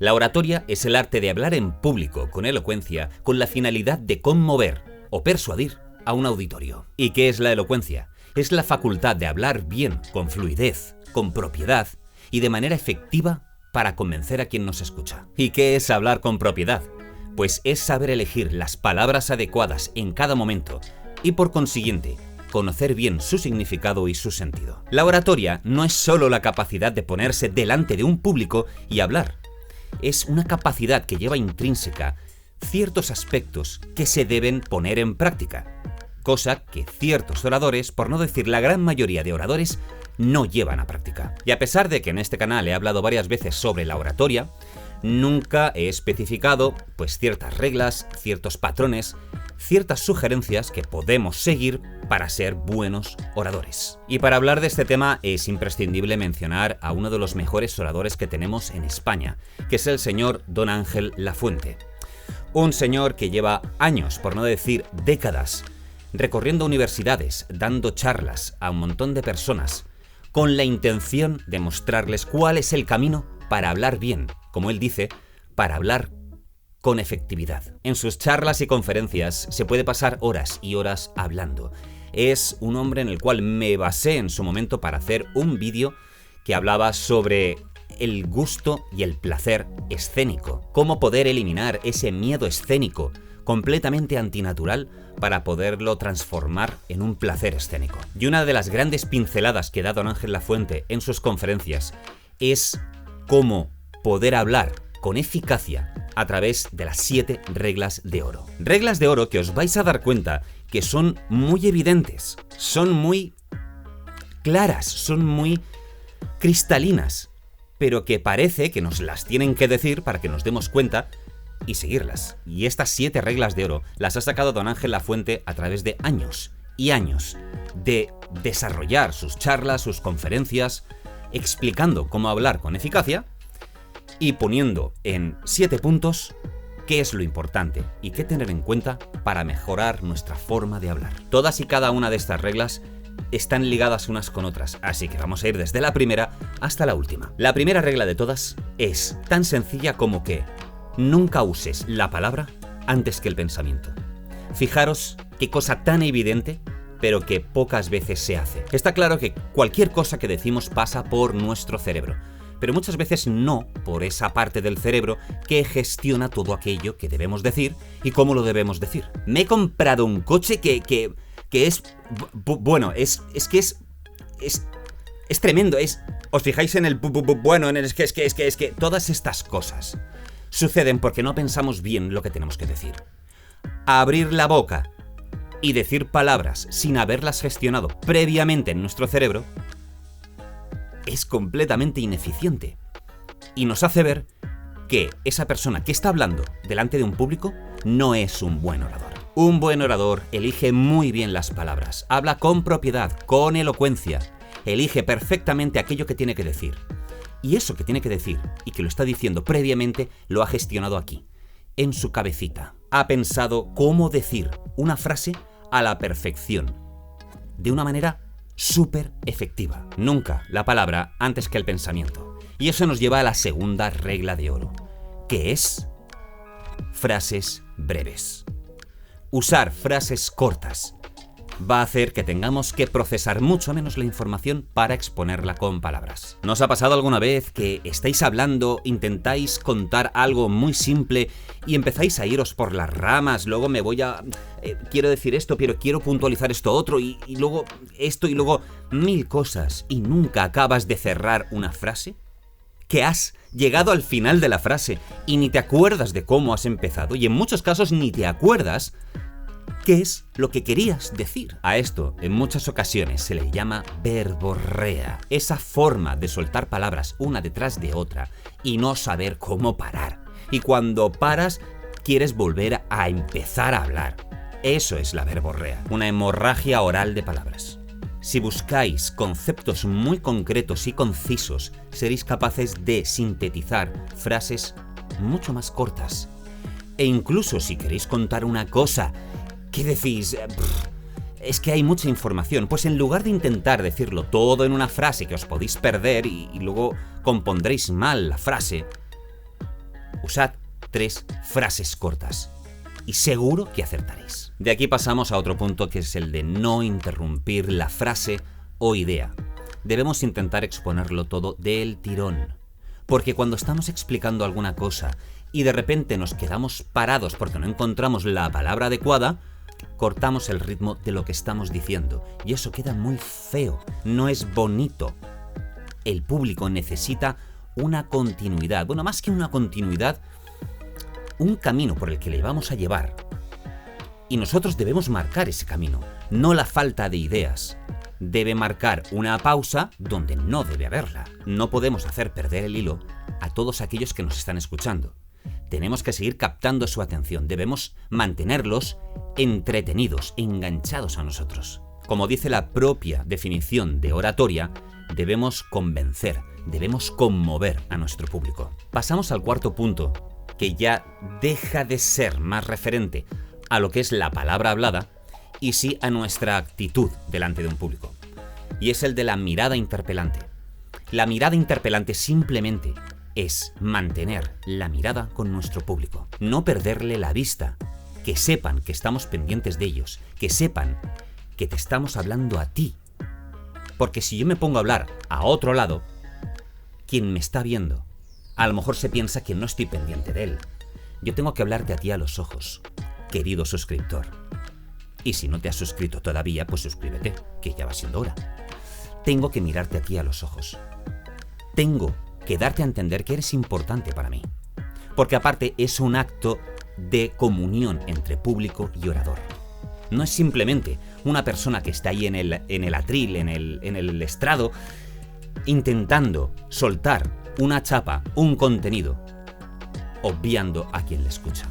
La oratoria es el arte de hablar en público con elocuencia con la finalidad de conmover o persuadir a un auditorio. ¿Y qué es la elocuencia? Es la facultad de hablar bien, con fluidez, con propiedad y de manera efectiva para convencer a quien nos escucha. ¿Y qué es hablar con propiedad? Pues es saber elegir las palabras adecuadas en cada momento y por consiguiente conocer bien su significado y su sentido. La oratoria no es solo la capacidad de ponerse delante de un público y hablar. Es una capacidad que lleva intrínseca ciertos aspectos que se deben poner en práctica, cosa que ciertos oradores, por no decir la gran mayoría de oradores, no llevan a práctica. Y a pesar de que en este canal he hablado varias veces sobre la oratoria, nunca he especificado pues ciertas reglas, ciertos patrones, ciertas sugerencias que podemos seguir para ser buenos oradores. Y para hablar de este tema es imprescindible mencionar a uno de los mejores oradores que tenemos en España, que es el señor Don Ángel Lafuente. Un señor que lleva años, por no decir décadas, recorriendo universidades, dando charlas a un montón de personas, con la intención de mostrarles cuál es el camino para hablar bien, como él dice, para hablar con efectividad. En sus charlas y conferencias se puede pasar horas y horas hablando. Es un hombre en el cual me basé en su momento para hacer un vídeo que hablaba sobre el gusto y el placer escénico. Cómo poder eliminar ese miedo escénico completamente antinatural para poderlo transformar en un placer escénico. Y una de las grandes pinceladas que da Don Ángel Lafuente en sus conferencias es cómo poder hablar con eficacia a través de las 7 reglas de oro. Reglas de oro que os vais a dar cuenta que son muy evidentes, son muy claras, son muy cristalinas, pero que parece que nos las tienen que decir para que nos demos cuenta y seguirlas. Y estas 7 reglas de oro las ha sacado Don Ángel Lafuente a través de años y años de desarrollar sus charlas, sus conferencias, explicando cómo hablar con eficacia y poniendo en 7 puntos qué es lo importante y qué tener en cuenta para mejorar nuestra forma de hablar. Todas y cada una de estas reglas están ligadas unas con otras, así que vamos a ir desde la primera hasta la última. La primera regla de todas es tan sencilla como que nunca uses la palabra antes que el pensamiento. Fijaros qué cosa tan evidente, pero que pocas veces se hace. Está claro que cualquier cosa que decimos pasa por nuestro cerebro, pero muchas veces no por esa parte del cerebro que gestiona todo aquello que debemos decir y cómo lo debemos decir. Me he comprado un coche que es... bueno, es tremendo, os fijáis en el bueno, en el es que todas estas cosas suceden porque no pensamos bien lo que tenemos que decir. Abrir la boca y decir palabras sin haberlas gestionado previamente en nuestro cerebro es completamente ineficiente y nos hace ver que esa persona que está hablando delante de un público no es un buen orador. Un buen orador elige muy bien las palabras, habla con propiedad, con elocuencia, elige perfectamente aquello que tiene que decir. Y eso que tiene que decir y que lo está diciendo previamente lo ha gestionado aquí, en su cabecita. Ha pensado cómo decir una frase a la perfección, de una manera súper efectiva. Nunca la palabra antes que el pensamiento. Y eso nos lleva a la segunda regla de oro, que es frases breves. Usar frases cortas va a hacer que tengamos que procesar mucho menos la información para exponerla con palabras. ¿No os ha pasado alguna vez que estáis hablando, intentáis contar algo muy simple y empezáis a iros por las ramas? Luego me voy a... quiero decir esto, pero quiero puntualizar esto otro y luego esto y luego 1000 cosas y nunca acabas de cerrar una frase? ¿Que has llegado al final de la frase y ni te acuerdas de cómo has empezado? Y en muchos casos ni te acuerdas qué es lo que querías decir. A esto, en muchas ocasiones, se le llama verborrea. Esa forma de soltar palabras una detrás de otra y no saber cómo parar. Y cuando paras, quieres volver a empezar a hablar. Eso es la verborrea, una hemorragia oral de palabras. Si buscáis conceptos muy concretos y concisos, seréis capaces de sintetizar frases mucho más cortas. E incluso si queréis contar una cosa, ¿qué decís? Es que hay mucha información. Pues en lugar de intentar decirlo todo en una frase que os podéis perder y luego compondréis mal la frase, Usad 3 frases cortas y seguro que acertaréis. De aquí pasamos a otro punto, que es el de no interrumpir la frase o idea. Debemos intentar exponerlo todo del tirón, porque cuando estamos explicando alguna cosa y de repente nos quedamos parados porque no encontramos la palabra adecuada, cortamos el ritmo de lo que estamos diciendo y eso queda muy feo, no es bonito. El público necesita una continuidad, bueno, más que una continuidad, un camino por el que le vamos a llevar. Y nosotros debemos marcar ese camino, no la falta de ideas. Debe marcar una pausa donde no debe haberla. No podemos hacer perder el hilo a todos aquellos que nos están escuchando. Tenemos que seguir captando su atención, debemos mantenerlos entretenidos, enganchados a nosotros. Como dice la propia definición de oratoria, debemos convencer, debemos conmover a nuestro público. Pasamos al cuarto punto, que ya deja de ser más referente a lo que es la palabra hablada y sí a nuestra actitud delante de un público. Y es el de la mirada interpelante. La mirada interpelante simplemente es mantener la mirada con nuestro público, no perderle la vista, que sepan que estamos pendientes de ellos, que sepan que te estamos hablando a ti. Porque si yo me pongo a hablar a otro lado, quien me está viendo, a lo mejor se piensa que no estoy pendiente de él. Yo tengo que hablarte a ti a los ojos, querido suscriptor. Y si no te has suscrito todavía, pues suscríbete, que ya va siendo hora. Tengo que mirarte a ti a los ojos. Tengo que darte a entender que eres importante para mí. Porque aparte es un acto de comunión entre público y orador. No es simplemente una persona que está ahí en el atril, en el estrado, intentando soltar una chapa, un contenido, obviando a quien le escucha.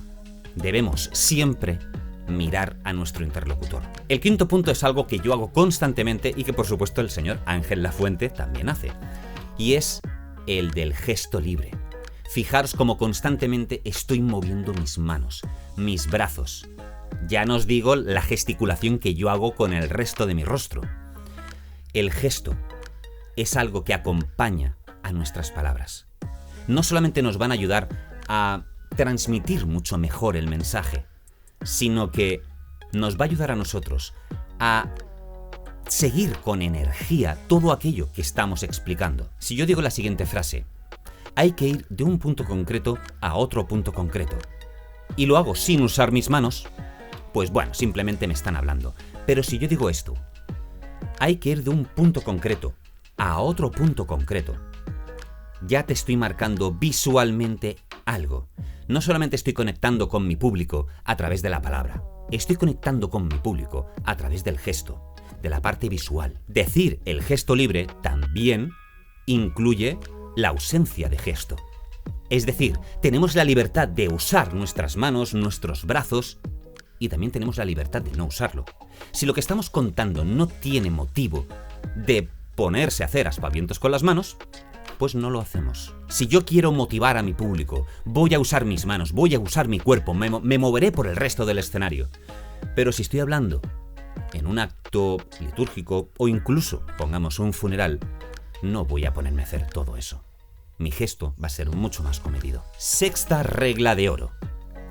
Debemos siempre mirar a nuestro interlocutor. El quinto punto es algo que yo hago constantemente y que por supuesto el señor Ángel Lafuente también hace. Y es el del gesto libre. Fijaros cómo constantemente estoy moviendo mis manos, mis brazos. Ya no os digo la gesticulación que yo hago con el resto de mi rostro. El gesto es algo que acompaña a nuestras palabras. No solamente nos van a ayudar a transmitir mucho mejor el mensaje, sino que nos va a ayudar a nosotros a seguir con energía todo aquello que estamos explicando. Si yo digo la siguiente frase, hay que ir de un punto concreto a otro punto concreto, y lo hago sin usar mis manos, pues bueno, simplemente me están hablando. Pero si yo digo esto, hay que ir de un punto concreto a otro punto concreto, ya te estoy marcando visualmente algo. No solamente estoy conectando con mi público a través de la palabra, estoy conectando con mi público a través del gesto, de la parte visual. Decir el gesto libre también incluye la ausencia de gesto. Es decir, tenemos la libertad de usar nuestras manos, nuestros brazos, y también tenemos la libertad de no usarlo. Si lo que estamos contando no tiene motivo de ponerse a hacer aspavientos con las manos, pues no lo hacemos. Si yo quiero motivar a mi público, voy a usar mis manos, voy a usar mi cuerpo, me moveré por el resto del escenario. Pero si estoy hablando en un acto litúrgico o incluso, pongamos, un funeral, no voy a ponerme a hacer todo eso. Mi gesto va a ser mucho más comedido. Sexta regla de oro: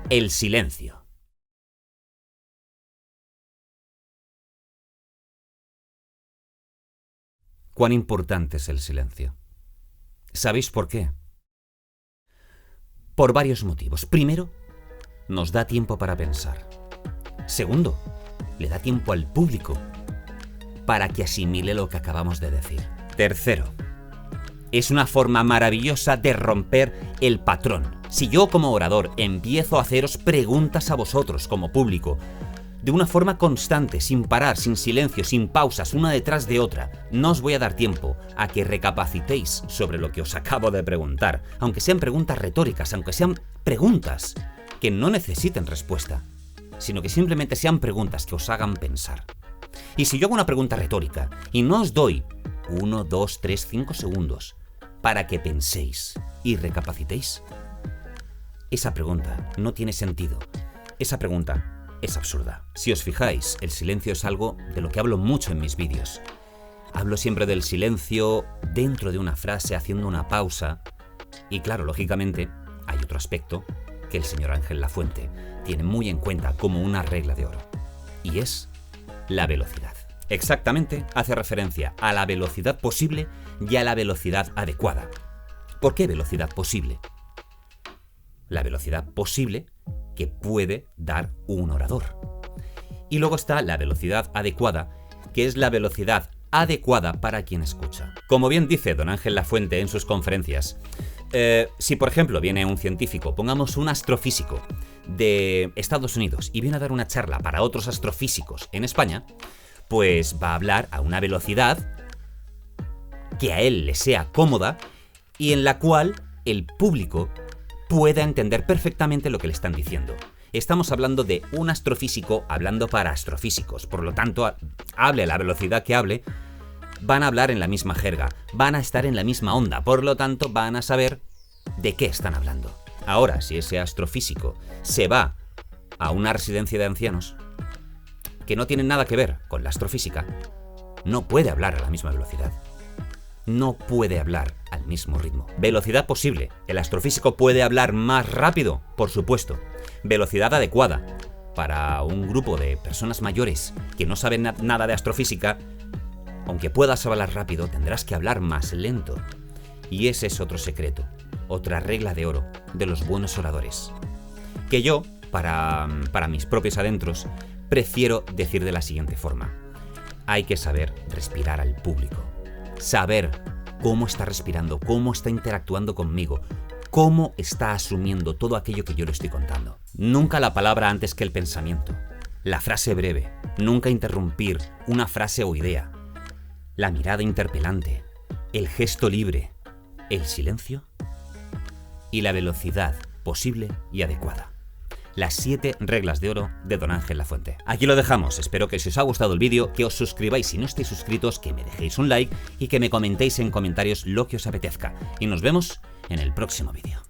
el silencio. ¿Cuán importante es el silencio? ¿Sabéis por qué? Por varios motivos. Primero, nos da tiempo para pensar. Segundo, le da tiempo al público para que asimile lo que acabamos de decir. Tercero, es una forma maravillosa de romper el patrón. Si yo como orador empiezo a haceros preguntas a vosotros como público, de una forma constante, sin parar, sin silencio, sin pausas, una detrás de otra, no os voy a dar tiempo a que recapacitéis sobre lo que os acabo de preguntar, aunque sean preguntas retóricas, aunque sean preguntas que no necesiten respuesta, sino que simplemente sean preguntas que os hagan pensar. Y si yo hago una pregunta retórica y no os doy 1, 2, 3, 5 segundos para que penséis y recapacitéis, esa pregunta no tiene sentido. Esa pregunta es absurda. Si os fijáis, el silencio es algo de lo que hablo mucho en mis vídeos. Hablo siempre del silencio dentro de una frase, haciendo una pausa. Y claro, lógicamente, hay otro aspecto que el señor Ángel Lafuente tiene muy en cuenta como una regla de oro, y es la velocidad. Exactamente, hace referencia a la velocidad posible y a la velocidad adecuada. ¿Por qué velocidad posible? La velocidad posible que puede dar un orador. Y luego está la velocidad adecuada, que es la velocidad adecuada para quien escucha. Como bien dice don Ángel Lafuente en sus conferencias, si por ejemplo viene un científico, pongamos un astrofísico de Estados Unidos y viene a dar una charla para otros astrofísicos en España, pues va a hablar a una velocidad que a él le sea cómoda y en la cual el público pueda entender perfectamente lo que le están diciendo. Estamos hablando de un astrofísico hablando para astrofísicos, por lo tanto, hable a la velocidad que hable, van a hablar en la misma jerga, van a estar en la misma onda, por lo tanto van a saber de qué están hablando. Ahora, si ese astrofísico se va a una residencia de ancianos que no tienen nada que ver con la astrofísica, no puede hablar a la misma velocidad. No puede hablar al mismo ritmo. Velocidad posible. El astrofísico puede hablar más rápido, por supuesto. Velocidad adecuada. Para un grupo de personas mayores que no saben nada de astrofísica, aunque puedas hablar rápido, tendrás que hablar más lento. Y ese es otro secreto, otra regla de oro de los buenos oradores. Que yo, para mis propios adentros, prefiero decir de la siguiente forma. Hay que saber respirar al público. Saber cómo está respirando, cómo está interactuando conmigo, cómo está asumiendo todo aquello que yo le estoy contando. Nunca la palabra antes que el pensamiento. La frase breve. Nunca interrumpir una frase o idea. La mirada interpelante. El gesto libre. El silencio. Y la velocidad posible y adecuada. Las 7 reglas de oro de don Ángel Lafuente. Aquí lo dejamos, espero que si os ha gustado el vídeo, que os suscribáis si no estáis suscritos, que me dejéis un like y que me comentéis en comentarios lo que os apetezca. Y nos vemos en el próximo vídeo.